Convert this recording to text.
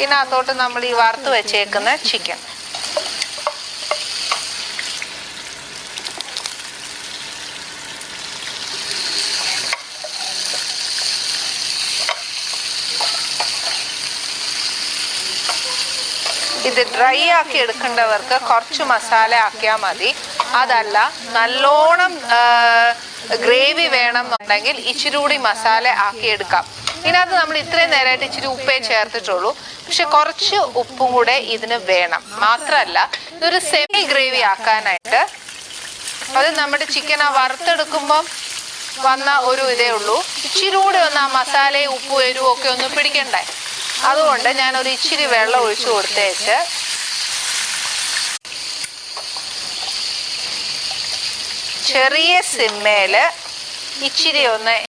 ഇതിനകത്തോട്ട് നമ്മൾ ഈ വറുത്ത് വെച്ചേക്കുന്ന ചിക്കൻ ഇത് ഡ്രൈ ആക്കി എടുക്കേണ്ടവർക്ക് കുറച്ച് മസാല ആക്കിയാൽ മതി. അതല്ല നല്ലോണം ഗ്രേവി വേണം എന്നുണ്ടെങ്കിൽ ഇച്ചിരി കൂടി മസാല ആക്കി എടുക്കാം. ഇതിനകത്ത് നമ്മൾ ഇത്രയും നേരമായിട്ട് ഇച്ചിരി ഉപ്പേ ചേർത്തിട്ടുള്ളൂ. പക്ഷെ കുറച്ച് ഉപ്പും കൂടെ ഇതിന് വേണം. മാത്രമല്ല ഇതൊരു സെമി ഗ്രേവി ആക്കാനായിട്ട് അത് നമ്മുടെ ചിക്കൻ ആ വറുത്തെടുക്കുമ്പം വന്ന ഒരു ഇതേ ഉള്ളൂ. ഇച്ചിരി കൂടി ഒന്ന് ആ മസാലയും ഉപ്പും എരിവും ഒക്കെ ഒന്ന് പിടിക്കണ്ടേ. അതുകൊണ്ട് ഞാനൊരു ഇച്ചിരി വെള്ളം ഒഴിച്ചു കൊടുത്തേച്ച് ചെറിയ സിമ്മേല് ഇച്ചിരി ഒന്ന്